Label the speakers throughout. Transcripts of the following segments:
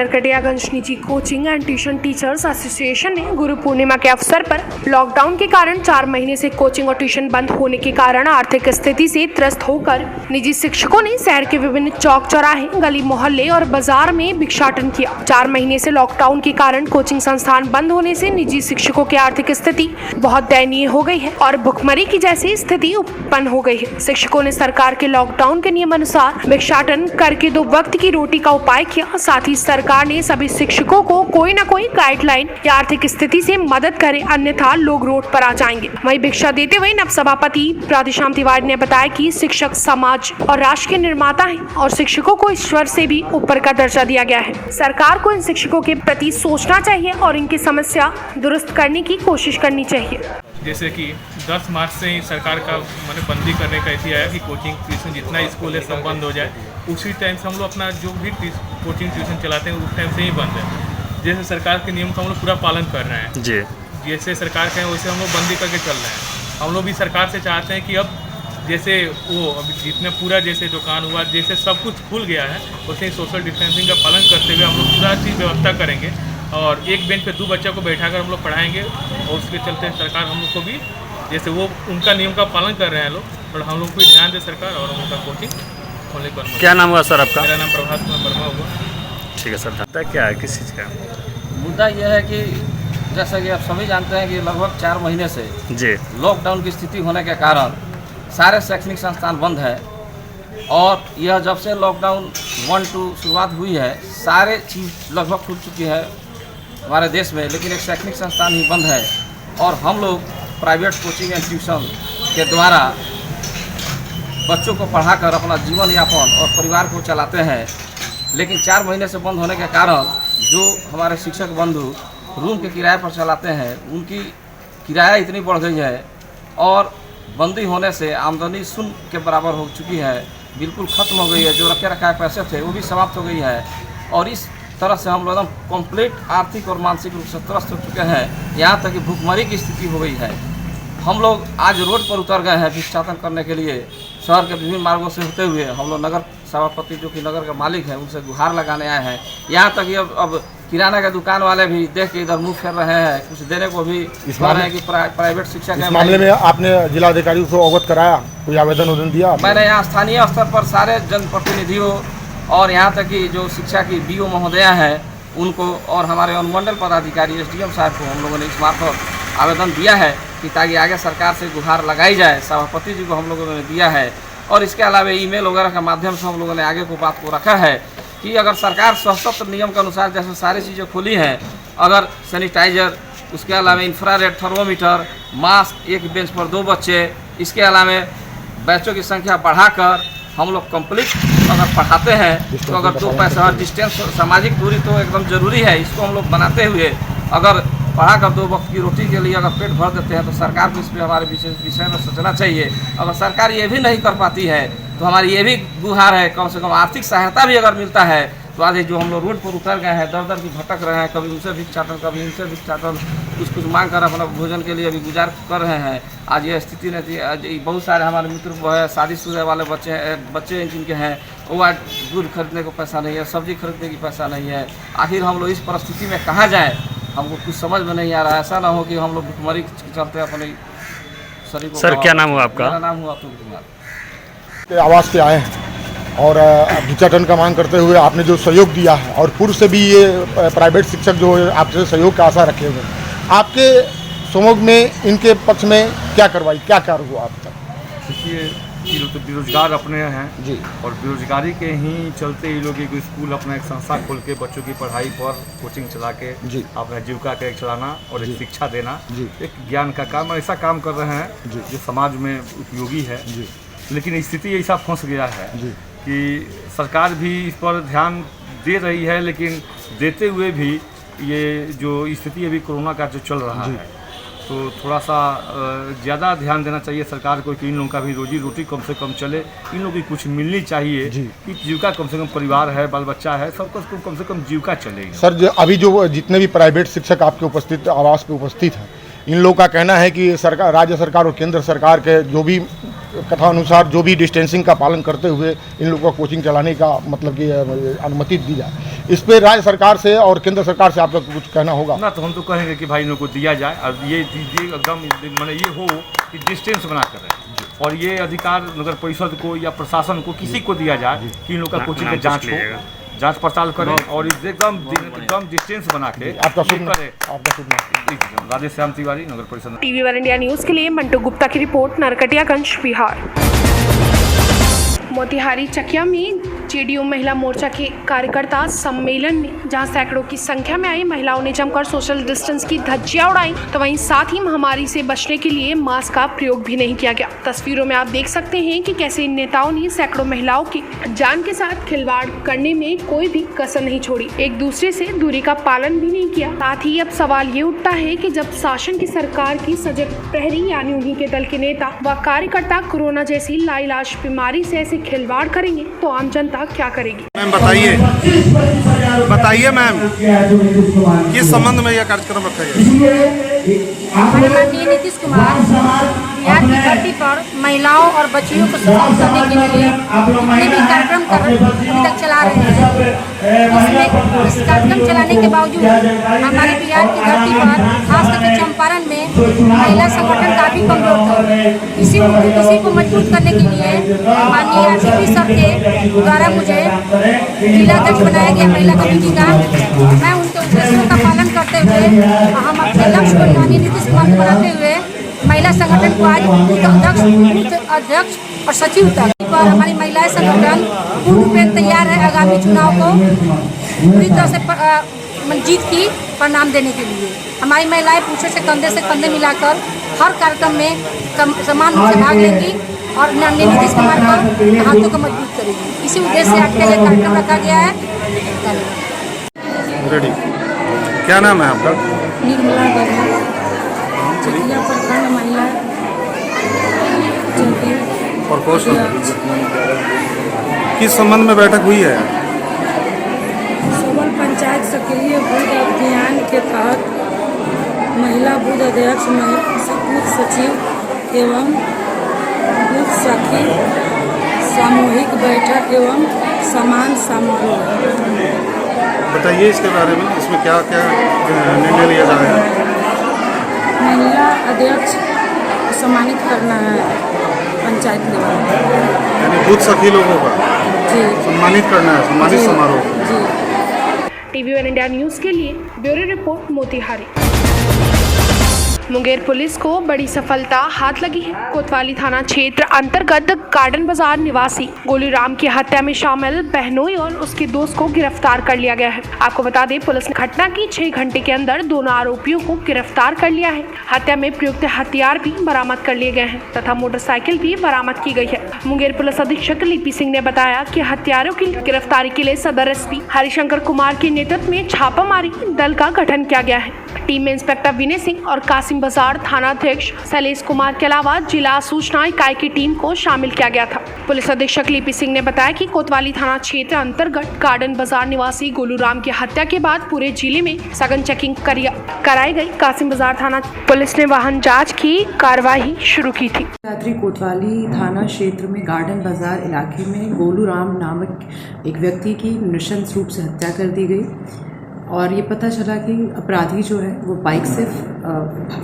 Speaker 1: नरकटियागंज निजी coaching and tuition teachers association ने गुरु पूर्णिमा के अवसर पर लॉकडाउन के कारण 4 महीने से कोचिंग और ट्यूशन बंद होने के कारण आर्थिक स्थिति से त्रस्त होकर निजी शिक्षकों ने शहर के विभिन्न चौक चौराहे, गली मोहल्ले और बाजार में भिक्षाटन किया। 4 महीने से लॉकडाउन के कारण कोचिंग संस्थान बंद होने से निजी शिक्षकों की आर्थिक स्थिति बहुत दयनीय हो गई है और भुखमरी की जैसी स्थिति उत्पन्न हो गई है। शिक्षकों ने सरकार के लॉकडाउन के नियम अनुसार भिक्षाटन करके 2 वक्त की रोटी का उपाय किया। साथ ही सरकार ने सभी शिक्षकों को कोई न कोई गाइडलाइन या आर्थिक स्थिति से मदद करे, अन्यथा लोग रोड पर आ जाएंगे। वहीं भिक्षा देते हुए नव सभापति राधेश्याम तिवारी ने बताया कि शिक्षक समाज और राष्ट्र के निर्माता हैं और शिक्षकों को ईश्वर से भी ऊपर का दर्जा दिया गया है। सरकार को इन शिक्षकों के प्रति सोचना चाहिए और इनकी समस्या दुरुस्त करने की कोशिश करनी चाहिए।
Speaker 2: जैसे कि 10 मार्च से ही सरकार का बंदी करने का ऐसी आया कि कोचिंग ट्यूशन जितना स्कूल है सब बंद हो जाए। उसी टाइम से हम लोग अपना जो भी कोचिंग ट्यूशन चलाते हैं उस टाइम से ही बंद है। जैसे सरकार के नियम का हम लोग पूरा पालन कर रहे हैं जी। जैसे सरकार कहें वैसे हम लोग बंदी करके चल रहे हैं। हम लोग भी सरकार से चाहते हैं कि अब जैसे वो अभी जितना पूरा जैसे दुकान हुआ जैसे सब कुछ खुल गया है वैसे ही सोशल डिस्टेंसिंग का पालन करते हुए हम लोग पूरा चीज़ व्यवस्था करेंगे और एक बेंच पे 2 बच्चों को बैठाकर हम लोग पढ़ाएंगे। और उसके चलते सरकार हम लोग को भी जैसे वो उनका नियम का पालन कर रहे हैं लोग और हम लोग को भी ध्यान दे सरकार और हम लोग का कोचिंग खोलने पर। क्या नाम हुआ सर आपका? मेरा नाम प्रभात कुमार वर्मा हुआ। ठीक है सर। मुद्दा क्या है, किस चीज़ का
Speaker 3: मुद्दा यह है कि जैसा कि आप सभी जानते हैं कि लगभग 4 महीने से जी लॉकडाउन की स्थिति होने के कारण सारे शैक्षणिक संस्थान बंद है और यह जब से लॉकडाउन 1-2 शुरुआत हुई है सारे चीज़ लगभग खुल चुकी है हमारे देश में, लेकिन एक शैक्षणिक संस्थान ही बंद है। और हम लोग प्राइवेट कोचिंग एंड ट्यूशन के द्वारा बच्चों को पढ़ाकर अपना जीवन यापन और परिवार को चलाते हैं, लेकिन 4 महीने से बंद होने के कारण जो हमारे शिक्षक बंधु रूम के किराए पर चलाते हैं उनकी किराया इतनी बढ़ गई है और बंदी होने से आमदनी शून्य के बराबर हो चुकी है, बिल्कुल ख़त्म हो गई है। जो रखे रखाए पैसे थे वो भी समाप्त हो गई है और इस तरह से हम लोग एकदम कंप्लीट आर्थिक और मानसिक रूप से त्रस्त हो चुके हैं, यहाँ तक कि भुखमरी की स्थिति हो गई है। हम लोग आज रोड पर उतर गए हैं भिक्षाटन करने के लिए। शहर के विभिन्न मार्गों से होते हुए हम लोग नगर सभापति जो कि नगर के मालिक हैं उनसे गुहार लगाने आए हैं। यहाँ तक कि अब किराना के दुकान वाले भी देख के इधर मुंह फेर रहे हैं, कुछ देने को भी कह रहे हैं कि प्राइवेट शिक्षा के
Speaker 4: मामले में आपने जिलाधिकारी को अवगत कराया, कोई आवेदन दिया?
Speaker 3: मैंने यहाँ स्थानीय स्तर पर सारे जनप्रतिनिधियों और यहाँ तक कि जो शिक्षा की BO महोदया हैं उनको और हमारे अनुमंडल पदाधिकारी SDM साहब को हम लोगों ने इस मार्फत आवेदन दिया है कि ताकि आगे सरकार से गुहार लगाई जाए। सभापति जी को हम लोगों ने दिया है और इसके अलावा ईमेल वगैरह के माध्यम से हम लोगों ने आगे को बात को रखा है कि अगर सरकार सशक्त नियम के अनुसार जैसे सारी चीज़ें खुली हैं, अगर सैनिटाइजर, उसके अलावा इंफ्रारेड थर्मोमीटर, मास्क, एक बेंच पर 2 बच्चे, इसके अलावा बैचों की संख्या बढ़ाकर हम लोग कंप्लीट अगर पढ़ाते हैं तो अगर 2 पैसा डिस्टेंस सामाजिक दूरी तो एकदम ज़रूरी है, इसको हम लोग बनाते हुए अगर पढ़ाकर 2 वक्त की रोटी के लिए अगर पेट भर देते हैं तो सरकार को इस पर हमारे विषय में सोचना चाहिए। अगर सरकार ये भी नहीं कर पाती है तो हमारी ये भी गुहार है, कम से कम आर्थिक सहायता भी अगर मिलता है तो आज जो हम लोग रोड पर उतर गए हैं, दर की भटक रहे हैं, कभी उनसे भिक्षाटन कभी इनसे भिक्षाटन, कुछ मांग कर अपना भोजन के लिए अभी गुजार कर रहे हैं। आज ये स्थिति ने बहुत सारे हमारे मित्र वो है शादीशुदा वाले बच्चे जिनके हैं वो आज दूध खरीदने को पैसा नहीं है, सब्जी खरीदने की पैसा नहीं है। आखिर हम लोग इस परिस्थिति में कहाँ जाएँ, हमको कुछ समझ में नहीं आ रहा है। ऐसा ना हो कि हम लोग भुखमरी के चलते अपने शरीर को।
Speaker 2: सर क्या नाम हुआ आपका?
Speaker 3: मेरा नाम हुआ अतुल कुमार।
Speaker 4: आवास पे आए हैं और भिक्षाटन का मांग करते हुए आपने जो सहयोग दिया है और पूर्व से भी ये प्राइवेट शिक्षक जो आपसे सहयोग का आशा रखे हुए, आपके समूह में इनके पक्ष में क्या कार्रवाई क्या कार्य हुआ आप तक?
Speaker 5: देखिए ये लोग तो बेरोजगार अपने हैं
Speaker 4: जी और
Speaker 5: बेरोजगारी के ही चलते ये लोग एक स्कूल अपना एक संस्था खोल के बच्चों की पढ़ाई पर कोचिंग चला के
Speaker 4: जी
Speaker 5: अपना जीविका का एक चलाना और एक शिक्षा देना
Speaker 4: जी
Speaker 5: एक ज्ञान का काम ऐसा काम कर रहे हैं
Speaker 4: जी
Speaker 5: जो समाज में उपयोगी है
Speaker 4: जी।
Speaker 5: लेकिन स्थिति ऐसा फंस गया है
Speaker 4: जी
Speaker 5: कि सरकार भी इस पर ध्यान दे रही है, लेकिन देते हुए भी ये जो स्थिति अभी कोरोना का जो चल रहा है तो थोड़ा सा ज़्यादा ध्यान देना चाहिए सरकार को कि इन लोगों का भी रोजी रोटी कम से कम चले, इन लोगों की कुछ मिलनी चाहिए कि जीविका कम से कम परिवार है, बाल बच्चा है, सबको कम से कम जीविका चलेगी।
Speaker 4: सर अभी जो जितने भी प्राइवेट शिक्षक आपके उपस्थित आवास पे उपस्थित हैं, इन लोगों का कहना है कि सरकार, राज्य सरकार और केंद्र सरकार के जो भी कथा अनुसार जो भी डिस्टेंसिंग का पालन करते हुए इन लोगों को कोचिंग चलाने का मतलब कि अनुमति दी जाए। इस पे राज्य सरकार से और केंद्र सरकार से आपका कुछ कहना होगा?
Speaker 5: ना तो हम तो कहेंगे कि भाई इनको दिया जाए और ये एकदम मैंने ये हो कि डिस्टेंस बना कर रहे और ये अधिकार नगर परिषद को या प्रशासन को किसी को दिया जाए कि इन लोग का कोचिंग का जाँच हो, जांच पड़ताल करें और एकदम डिस्टेंस बना के
Speaker 4: आपका शुभ नाम?
Speaker 5: राधेश्याम तिवारी, नगर परिषद।
Speaker 1: टीवी वन इंडिया न्यूज के लिए मंटू गुप्ता की रिपोर्ट, नरकटियागंज, बिहार। मोतिहारी चकिया में जेडीयू महिला मोर्चा के कार्यकर्ता सम्मेलन में जहां सैकड़ों की संख्या में आई महिलाओं ने जमकर सोशल डिस्टेंस की धज्जियां उड़ाई, तो वहीं साथ ही महामारी से बचने के लिए मास्क का प्रयोग भी नहीं किया गया। तस्वीरों में आप देख सकते हैं कि कैसे इन नेताओं ने सैकड़ों महिलाओं की जान के साथ खिलवाड़ करने में कोई भी कसर नहीं छोड़ी, एक दूसरे से दूरी का पालन भी नहीं किया। साथ ही अब सवाल ये उठता है कि जब शासन की सरकार की सजग प्रहरी यानी उन्हीं के दल के नेता व कार्यकर्ता कोरोना जैसी लाइलाज बीमारी से ऐसे खिलवाड़ करेंगे तो आम जनता क्या करेगी?
Speaker 6: मैम बताइए मैम, किस संबंध में यह कार्यक्रम रखा गया?
Speaker 7: हमारे माननीय नीतीश कुमार बिहार की धरती पर महिलाओं और बच्चियों को सशक्त करने के लिए जितने भी कार्यक्रम अभी तक चला रहे हैं, उसमें इस कार्यक्रम चलाने के बावजूद हमारे बिहार की धरती पर खास करके चंपारण में महिला संगठन काफी कमजोर था। इसी को मजबूत करने के लिए माननीय आरसीपी सर के द्वारा मुझे जिला अध्यक्ष बनाया गया महिला कमेटी का। मैं उनके उद्देश्यों का पालन करते हुए हम अपने लक्ष्य को यानी नीतीश कुमार को बनाते हुए महिला संगठन को आज बूथ अध्यक्ष और सचिव तक पर हमारी महिला संगठन पूर्ण में तैयार है आगामी चुनाव को पूरी तरह से जीत की परिणाम देने के लिए। हमारी महिलाएं पुरुषों से कंधे मिलाकर हर कार्यक्रम में समान रूप से भाग लेंगी और नीतीश कुमार को हाथों को मजबूत करेगी। इसी उद्देश्य से आज के लिए कार्यक्रम रखा गया है।
Speaker 6: रेडी। क्या नाम है आपका?
Speaker 7: निर्मला गर्मा, चकिया प्रखंड महिला
Speaker 6: और कौशल। किस संबंध में बैठक हुई है?
Speaker 8: सबल पंचायत सक्रिय बूथ अभियान के तहत महिला बूथ अध्यक्ष बूथ सचिव एवं बूथ सखी सामूहिक बैठक एवं समान समारोह।
Speaker 6: बताइए इसके बारे में, इसमें क्या क्या निर्णय लिया जा रहा है?
Speaker 8: महिला अध्यक्ष सम्मानित करना है पंचायत लेवल,
Speaker 6: यानी बूथ सखी लोगों का
Speaker 8: जी
Speaker 6: सम्मानित करना है, सम्मानित समारोह।
Speaker 8: जी।
Speaker 1: टीवी वन इंडिया न्यूज के लिए bureau report, Motihari. Munger police को बड़ी सफलता हाथ लगी है। कोतवाली थाना क्षेत्र अंतर्गत गार्डन बाजार निवासी गोलूराम की हत्या में शामिल बहनोई और उसके दोस्त को गिरफ्तार कर लिया गया है। आपको बता दें, पुलिस ने घटना की 6 घंटे के अंदर दोनों आरोपियों को गिरफ्तार कर लिया है। हत्या में प्रयुक्त हथियार भी बरामद कर लिए गए हैं तथा मोटरसाइकिल भी बरामद की गई है। मुंगेर पुलिस अधीक्षक लिपि सिंह ने बताया कि हत्यारों की गिरफ्तारी के लिए सदर एसपी हरिशंकर कुमार के नेतृत्व में छापामारी दल का गठन किया गया है। टीम में इंस्पेक्टर विनय सिंह और कासिम बाजार थाना अध्यक्ष शैलेश कुमार के अलावा जिला सूचना इकाई की टीम को शामिल किया गया था। पुलिस अधीक्षक लिपि सिंह ने बताया कि कोतवाली थाना क्षेत्र अंतर्गत गार्डन बाजार निवासी गोलूराम की हत्या के बाद पूरे जिले में सघन चेकिंग कराई गई। कासिम बाजार थाना पुलिस ने वाहन जांच की कार्रवाई शुरू की थी।
Speaker 9: रात्रि कोतवाली थाना क्षेत्र में गार्डन बाजार इलाके में गोलूराम नामक एक व्यक्ति की नृशंस रूप से हत्या कर दी गई और ये पता चला कि अपराधी जो है वो बाइक से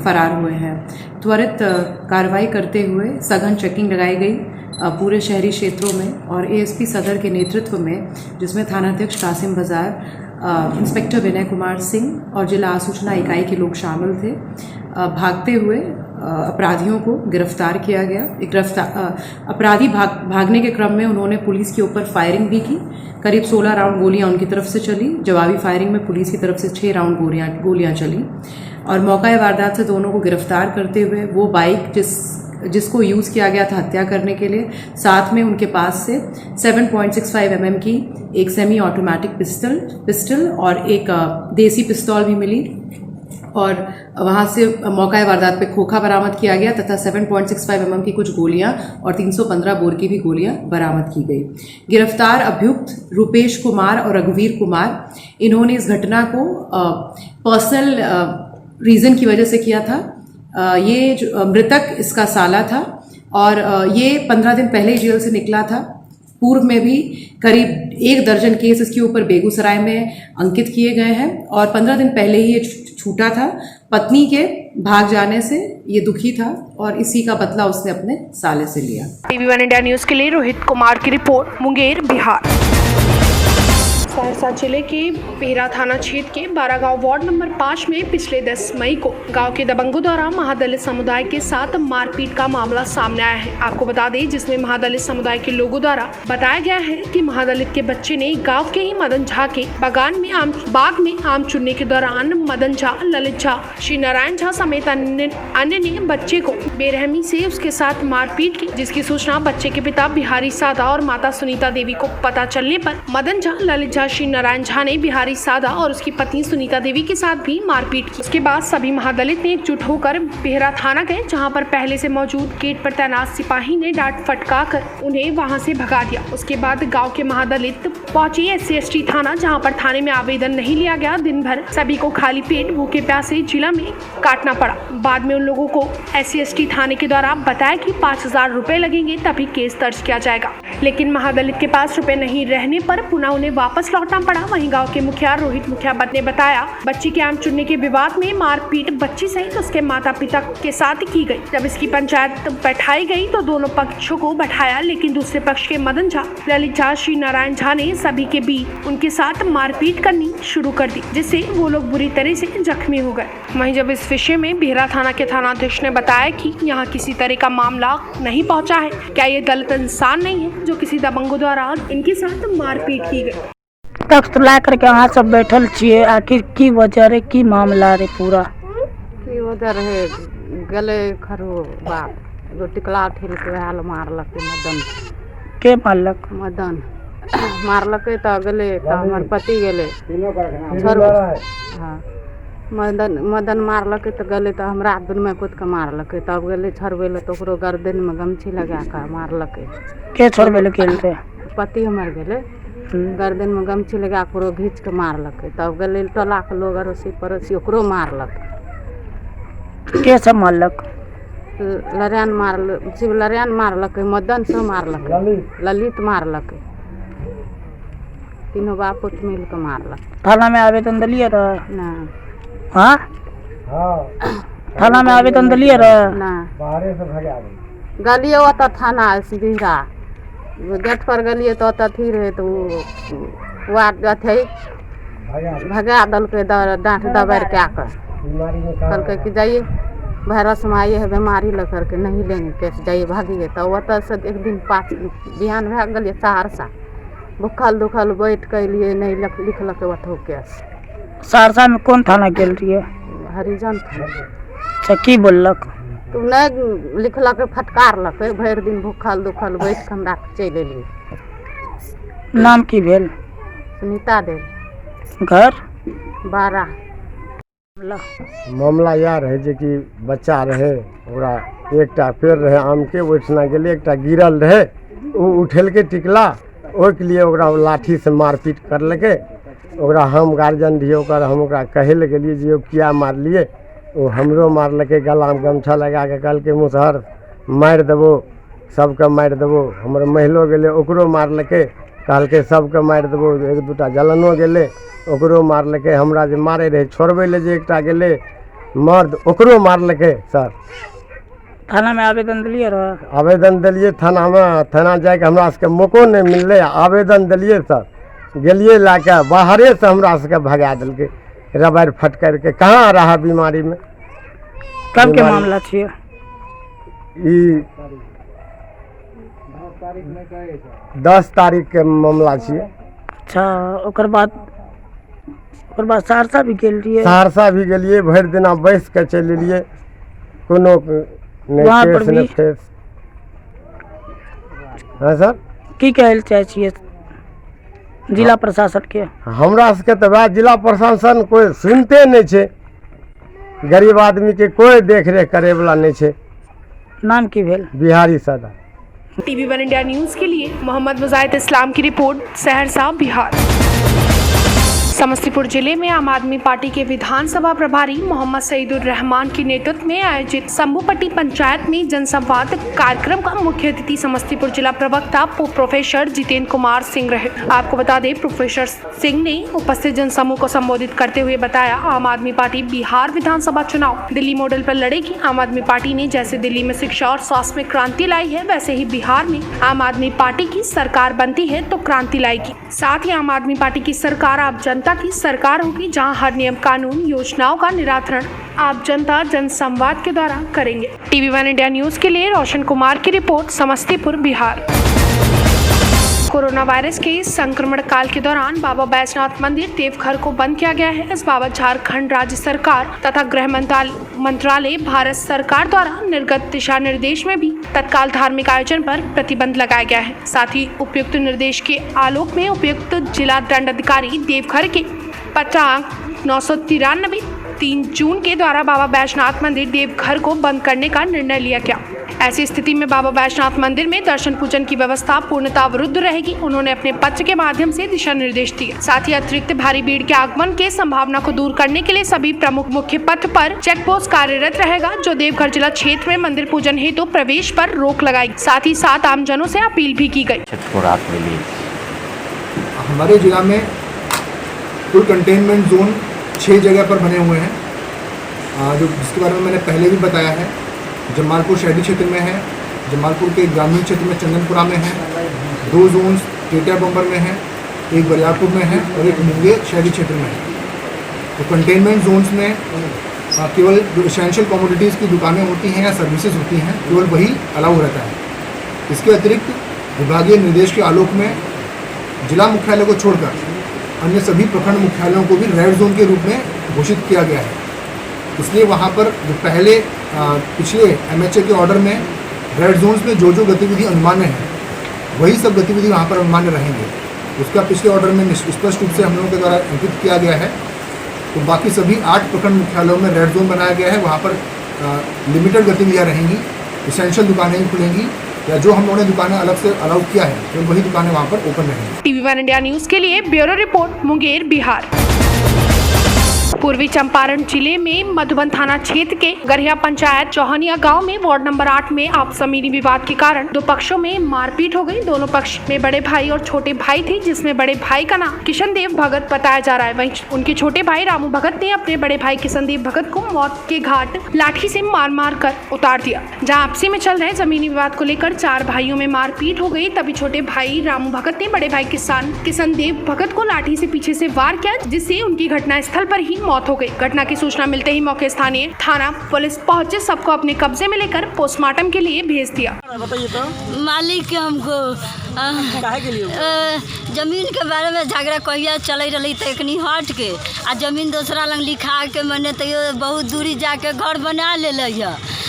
Speaker 9: फरार हुए हैं। त्वरित कार्रवाई करते हुए सघन चेकिंग लगाई गई पूरे शहरी क्षेत्रों में और एएसपी सदर के नेतृत्व में, जिसमें थानाध्यक्ष कासिम बाजार, इंस्पेक्टर विनय कुमार सिंह और जिला आसूचना इकाई के लोग शामिल थे। भागते हुए अपराधियों को गिरफ्तार किया गया। अपराधी भागने के क्रम में उन्होंने पुलिस के ऊपर फायरिंग भी की। करीब 16 राउंड गोलियां उनकी तरफ से चली। जवाबी फायरिंग में पुलिस की तरफ से 6 राउंड गोलियां चली और मौका वारदात से दोनों को गिरफ्तार करते हुए वो बाइक जिसको यूज़ किया गया था हत्या करने के लिए, साथ में उनके पास से 7.65 mm की एक सेमी ऑटोमेटिक पिस्टल और एक देसी पिस्तौल भी मिली और वहाँ से मौका वारदात पे खोखा बरामद किया गया तथा 7.65 mm की कुछ गोलियां और 315 बोर की भी गोलियां बरामद की गई। गिरफ्तार अभियुक्त रूपेश कुमार और रघुवीर कुमार, इन्होंने इस घटना को पर्सनल रीज़न की वजह से किया था। ये जो मृतक इसका साला था और ये 15 दिन पहले ही जेल से निकला था पूर्व में भी करीब 1 दर्जन केस इसके ऊपर बेगूसराय में अंकित किए गए हैं और 15 दिन पहले ही ये छूटा था। पत्नी के भाग जाने से ये दुखी था और इसी का बदला उसने अपने साले से लिया।
Speaker 1: TV1 इंडिया न्यूज के लिए रोहित कुमार की रिपोर्ट, मुंगेर, बिहार। सहरसा जिले के पेहरा थाना क्षेत्र के 12 गांव वार्ड नंबर 5 में पिछले 10 मई को गांव के दबंगों द्वारा महादलित समुदाय के साथ मारपीट का मामला सामने आया है। आपको बता दें, जिसमें महादलित समुदाय के लोगों द्वारा बताया गया है कि महादलित के बच्चे ने गांव के ही मदन झा के बाग में आम चुनने के दौरान मदन झा, ललित झा, श्री नारायण झा समेत अन्य ने बच्चे को बेरहमी से उसके साथ मारपीट की, जिसकी सूचना बच्चे के पिता बिहारी सादा और माता सुनीता देवी को पता चलने पर मदन झा, ललित झा, श्री नारायण झा ने बिहारी सादा और उसकी पत्नी सुनीता देवी के साथ भी मारपीट की। उसके बाद सभी महादलित ने एकजुट होकर पेहरा थाना गए, जहां पर पहले से मौजूद गेट पर तैनात सिपाही ने डांट फटकार उन्हें वहां से भगा दिया। उसके बाद गांव के महादलित पहुंचे SC/ST थाना, जहां पर थाने में आवेदन नहीं लिया गया। दिन भर सभी को खाली पेट भूखे प्यासे जिला में काटना पड़ा। बाद में उन लोगों को SC/ST थाने के द्वारा बताया कि 5000 रुपए लगेंगे, तभी केस दर्ज किया जाएगा। लेकिन महादलित के पास रुपए नहीं रहने पर पुनः उन्हें वापस लौटना पड़ा। वहीं गांव के मुखिया रोहित मुखिया ने बताया, बच्ची के आम चुनने के विवाद में मारपीट बच्ची सहित उसके माता पिता के साथ की गई। जब इसकी पंचायत बैठाई गई तो दोनों पक्षों को बैठाया, लेकिन दूसरे पक्ष के मदन झा, ललित झा, श्री नारायण झा ने सभी के बीच उनके साथ मारपीट करनी शुरू कर दी, जिससे वो लोग बुरी तरह से जख्मी हो गए। वहीं जब इस विषय में बिहरा थाना के थानाध्यक्ष ने बताया कि यहाँ किसी तरह का मामला नहीं पहुँचा है, क्या ये दलित इंसान नहीं है जो किसी दबंगों द्वारा इनके साथ मारपीट की गई।
Speaker 8: तख्त ला करके वहाँ सब बैठल छिए, आखिर की वजह रे, की मामला रे पूरा
Speaker 10: की वजह रहे, गले खरो बाप एगो टिकला ठेल के हाल मारलक मदन
Speaker 8: के मारलक,
Speaker 10: मदन मारलक तो गले तो हमार पति गले हाँ मदन मारलक तो गले तो हमरा दुन में कुछ के मारलक, तब गले छड़बे तो ओकरो गर्दन में गमछी लगा कर मारलक।
Speaker 8: के छड़बे के
Speaker 10: पति हमार गले गर्दन में गमछी लगा करो घींच के मारलक, तब गले टोला के लोग अड़ोसी पड़ोसी ओकरो मारलक।
Speaker 8: के सब मारलक?
Speaker 10: लरियान मारल, शिव लरियान मारलक, मदन से मारलक, ललित मारलक, तीनों बाप मिल के मारलक।
Speaker 8: थाना में आवेदन दिलिए रह
Speaker 10: ना?
Speaker 8: हाँ थाना में आवेदन दिलिए रह
Speaker 10: ना? गलिए तो थाना बिहरा गेट पर गलिए तो अथी रहे तो वार्ड अथी भगा दल के डांट दबार के आकर कल कि जाइए वायरस में आइए है बीमारी लग करके नहीं लेंगे कैसे जाइए भागिए। तो वह से एक दिन 5 बिहान भाग गलिए सहरसा, भूखल दुखल बैठ के लिए नहीं लिखलक वो केस।
Speaker 8: सहरसा में कौन थाना गेल रही?
Speaker 10: हरिजन
Speaker 8: अच्छा की बोललक?
Speaker 10: तू नहीं लिखलक फटकार लक, भर दिन भूखल दुखल बैठ के हमरा चल एलिए।
Speaker 8: नाम की भेल?
Speaker 10: सुनीता देव।
Speaker 8: घर
Speaker 10: 12।
Speaker 11: मामला यह रहे जे कि बच्चा रहे ओकरा एकटा पेड़ रहे आम के, ओहिठना गेले एकटा गिरल रहे, वो उठेल के टिकला, ओहिके लिए ओकरा लाठी से मारपीट करलके। ओकरा हम गार्जियन रहिए, ओकर हम ओकरा कहे ले गेलिए जे किया मारलिए, वो हमरो मारलके, गला में गमछा लगा के कहलके मुसहर मारि देबो, सबके मारि देबो। हमर महिलो गेले ओकरो मारलके, कहलके सबके मारि देबो। 1-2टा जलनो गेले ओकरो मारलके। हमरा जे मारे रहे छोड़बै ले जे एकटा गेले मर्द ओकरो मारलके। सर
Speaker 8: थाना में आवेदन दिलिए रह?
Speaker 11: आवेदन दिलिए थाना में, थाना जाके हमरा सबके मौको नहीं मिलले। आवेदन दिलिए सर, गेलिए ला के बाहरे से हमरा सबके भगा देलकै रबारि फटकार के। कहाँ रहा बीमारी में?
Speaker 8: कब के मामला छिए?
Speaker 11: 10 तारीख के मामला छिए।
Speaker 8: अच्छा, ओकर बाद सहरसा भी गेल रहिए?
Speaker 11: सहरसा भी गेलिए, भरि दिना बैस के चलि एलिए, कोनो नहीं केस नहीं फेस। हाँ सर,
Speaker 8: की कहल चाहे छिए जिला प्रशासन के?
Speaker 11: हमरा सबके तो वह जिला प्रशासन कोई सुनते नहीं छे, गरीब आदमी के कोई देख रेख करे वाला नहीं छे।
Speaker 8: नाम की भेल?
Speaker 11: बिहारी सादा।
Speaker 1: TV1 इंडिया न्यूज के लिए मोहम्मद मुजाहिद इस्लाम की रिपोर्ट, सहरसा, बिहार। समस्तीपुर जिले में आम आदमी पार्टी के विधानसभा प्रभारी मोहम्मद सईदुर रहमान के नेतृत्व में आयोजित शंभूपट्टी पंचायत में जनसंवाद कार्यक्रम का मुख्य अतिथि समस्तीपुर जिला प्रवक्ता प्रोफेसर जितेंद्र कुमार सिंह रहे। आपको बता दें, प्रोफेसर सिंह ने उपस्थित जनसमूह को संबोधित करते हुए बताया, आम आदमी पार्टी बिहार विधानसभा चुनाव दिल्ली मॉडल पर लड़ेगी। आम आदमी पार्टी ने जैसे दिल्ली में शिक्षा और स्वास्थ्य में क्रांति लाई है, वैसे ही बिहार में आम आदमी पार्टी की सरकार बनती है तो क्रांति लाएगी। साथ ही आम आदमी पार्टी की सरकार आप जनता की सरकार होगी, जहां हर नियम कानून योजनाओं का निराकरण आप जनता जनसंवाद के द्वारा करेंगे। TV1 इंडिया न्यूज के लिए रोशन कुमार की report, Samastipur, Bihar. Corona virus के संक्रमण काल के दौरान बाबा बैजनाथ मंदिर देवघर को बंद किया गया है। इस बाबत झारखंड राज्य सरकार तथा गृह मंत्रालय भारत सरकार द्वारा निर्गत दिशा निर्देश में भी तत्काल धार्मिक आयोजन पर प्रतिबंध लगाया गया है। साथ ही उपयुक्त निर्देश के आलोक में उपयुक्त जिला दंडाधिकारी देवघर के पत्रांक 993 3 जून के द्वारा बाबा बैजनाथ मंदिर देवघर को बंद करने का निर्णय लिया गया। ऐसी स्थिति में बाबा बैजनाथ मंदिर में दर्शन पूजन की व्यवस्था पूर्णतः अवरुद्ध रहेगी। उन्होंने अपने पत्र के माध्यम से दिशा निर्देश दिए। साथ ही अतिरिक्त भारी भीड़ के आगमन के संभावना को दूर करने के लिए सभी प्रमुख मुख्य पथ पर चेक पोस्ट कार्यरत रहेगा, जो देवघर जिला क्षेत्र में मंदिर पूजन हेतु प्रवेश पर रोक लगाएगी। साथ ही साथ आमजनों से अपील भी की गई।
Speaker 12: हमारे जिला में कुल कंटेनमेंट जोन 6 जगह पर बने हुए हैं, जो जिसके बारे में मैंने पहले भी बताया है। जमालपुर शहरी क्षेत्र में है, जमालपुर के ग्रामीण क्षेत्र में चंदनपुरा में है, 2 जोन टेटिया बम्बर में है, एक बरियारपुर में है और एक मुंगेर शहरी क्षेत्र में है। तो कंटेनमेंट जोन्स में केवल जो एसेंशियल कमोडिटीज़ की दुकानें होती हैं या सर्विसेज होती हैं, केवल वही अलाउ रहता है। इसके अतिरिक्त विभागीय निर्देश के आलोक में जिला मुख्यालय को छोड़कर अन्य सभी प्रखंड मुख्यालयों को भी रेड जोन के रूप में घोषित किया गया है। इसलिए वहाँ पर जो पहले पिछले MHA के ऑर्डर में रेड जोन्स में जो गतिविधि अनुमान्य है, वही सब गतिविधि वहाँ पर अनुमान्य रहेंगे। उसका पिछले ऑर्डर में स्पष्ट रूप से हम लोगों के द्वारा अंकित किया गया है। तो बाकी सभी 8 प्रखंड मुख्यालयों में रेड जोन बनाया गया है। वहाँ पर लिमिटेड गतिविधियाँ रहेंगी, एसेंशियल दुकानें ही खुलेंगी, या जो हम लोगों ने दुकानें अलग से अलाउ किया है तो वही दुकानें वहाँ पर ओपन रहेंगी।
Speaker 1: TV1 इंडिया न्यूज के लिए ब्यूरो रिपोर्ट, मुंगेर, बिहार। पूर्वी चंपारण जिले में मधुबन थाना क्षेत्र के गरहिया पंचायत चौहनिया गांव में वार्ड नंबर 8 में आपसी जमीनी विवाद के कारण 2 पक्षों में मारपीट हो गई। दोनों पक्ष में बड़े भाई और छोटे भाई थे, जिसमें बड़े भाई का नाम किशन देव भगत बताया जा रहा है। वहीं उनके छोटे भाई रामू भगत ने अपने बड़े भाई किशन देव भगत को मौत के घाट लाठी से मार कर उतार दिया। जहाँ आपसी में चल रहे जमीनी विवाद को लेकर 4 भाइयों में मारपीट हो गई। तभी छोटे भाई रामू भगत ने बड़े भाई किशन देव भगत को लाठी से पीछे से वार किया, जिससे उनकी घटनास्थल पर ही मौत हो गई। घटना की सूचना मिलते ही मौके स्थानीय थाना पुलिस पहुंचे, सबको अपने कब्जे में लेकर पोस्टमार्टम के लिए भेज दिया।
Speaker 13: बताइए तो मालिक के हमको काहे के लिए जमीन के बारे में झगड़ा कहिया चल रही तो एकनी हट के आ जमीन दूसरा लंग लिखा के मैंने तो बहुत दूरी जाके घर बना ले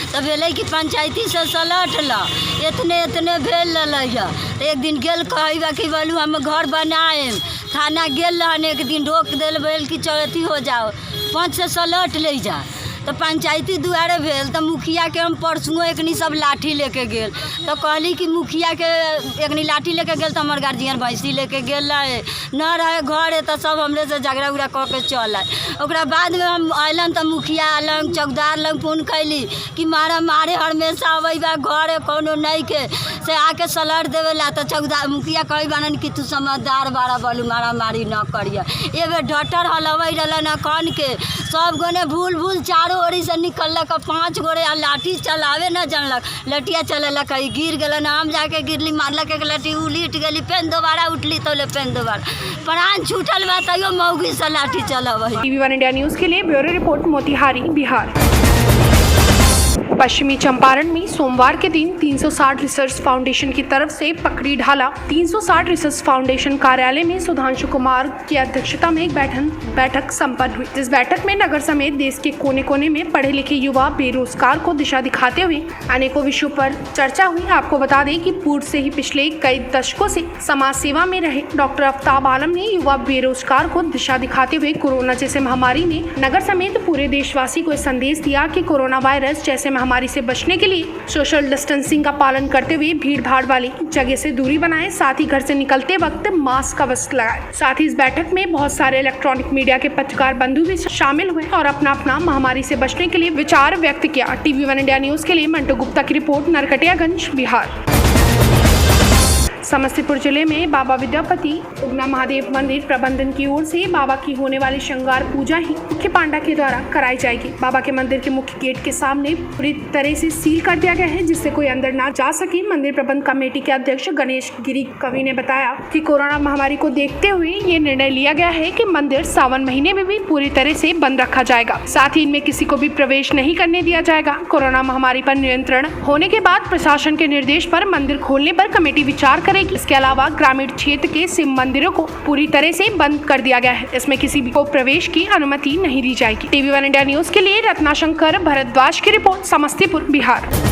Speaker 13: तो भेल कि पंचायती से सलट ला इतने भेल तो एक दिन गेल कहबा कि बोलू हम घर बनाए, थाना गेल रहन, एक दिन रोक दिल भेल कि चौथी हो जाओ 5 से सलट ले जा। तो पंचायती दुआरे भेल तो मुखिया के हम परसुओं एकनी सब लाठी लेके गेल तो कहली कि मुखिया के एकनी लाठी लेके गेल तो हमार गार्जियन भैंसी लेके गेल रहे न रहे घर तो सब हमरे से झगड़ा उगड़ा कऽ के चल आए। ओकरा बाद में हम अलन तो मुखिया लंग चौकीदार लंग फोन कैली कि मारा मारे हमेशा अबे बा घर कोनो नहीं के से आके सलट देवेला तो चौकीदार मुखिया कही बानन कि तू समझदार बारा बोलू मारा मारी न करिए। ए बे डटर हलवे रहलन कन के सब गोने भूल चारों ओरी से निकलक 5 गोरे आ लाठी चलावे न जानलक, लठिया चलेलक, गिर गलन, हम जाके गिरली मारलक एक लठी उलीट गेली, पेन दोबारा उठली तो ले पेन दोबारा प्राण छूटल बा तैयो मौगी से लाठी चलावे।
Speaker 1: TV1 इंडिया न्यूज के लिए ब्यूरो रिपोर्ट, मोतिहारी, बिहार। पश्चिमी चंपारण में सोमवार के दिन 360 रिसर्च फाउंडेशन की तरफ से पकड़ी ढाला 360 रिसर्च फाउंडेशन कार्यालय में सुधांशु कुमार की अध्यक्षता में एक बैठक संपन्न हुई। इस बैठक में नगर समेत देश के कोने कोने में पढ़े लिखे युवा बेरोजगार को दिशा दिखाते हुए अनेकों विषयों पर चर्चा हुई। आपको बता दें कि पूर्व से ही पिछले कई दशकों से समाज सेवा में रहे डॉक्टर आफ्ताब आलम ने युवा बेरोजगार को दिशा दिखाते हुए कोरोना जैसे महामारी ने नगर समेत पूरे देशवासी को संदेश दिया कि कोरोना वायरस जैसे महामारी से बचने के लिए सोशल डिस्टेंसिंग का पालन करते हुए भीड़ भाड़ वाली जगह से दूरी बनाएं, साथ ही घर से निकलते वक्त मास्क अवश्य लगाएं। साथ ही इस बैठक में बहुत सारे इलेक्ट्रॉनिक मीडिया के पत्रकार बंधु भी शामिल हुए और अपना अपना महामारी से बचने के लिए विचार व्यक्त किया। TV1 इंडिया न्यूज के लिए मंटू गुप्ता की रिपोर्ट, नरकटियागंज, बिहार। समस्तीपुर जिले में बाबा विद्यापति उगना महादेव मंदिर प्रबंधन की ओर से बाबा की होने वाली श्रृंगार पूजा ही मुख्य पांडा के द्वारा कराई जाएगी। बाबा के मंदिर के मुख्य गेट के सामने पूरी तरह से सील कर दिया गया है, जिससे कोई अंदर ना जा सके। मंदिर प्रबंध कमेटी के अध्यक्ष गणेश गिरी कवि ने बताया कि कोरोना महामारी को देखते हुए ये निर्णय लिया गया है कि मंदिर सावन महीने में भी पूरी तरह से बंद रखा जाएगा। साथ ही इनमें किसी को भी प्रवेश नहीं करने दिया जाएगा। कोरोना महामारी पर नियंत्रण होने के बाद प्रशासन के निर्देश पर मंदिर खोलने पर कमेटी विचार करेगी। इसके अलावा ग्रामीण क्षेत्र के शिव मंदिरों को पूरी तरह से बंद कर दिया गया है। इसमें किसी भी को प्रवेश की अनुमति नहीं दी जाएगी। TV1 इंडिया न्यूज के लिए रत्नाशंकर भारद्वाज की रिपोर्ट, समस्तीपुर, बिहार।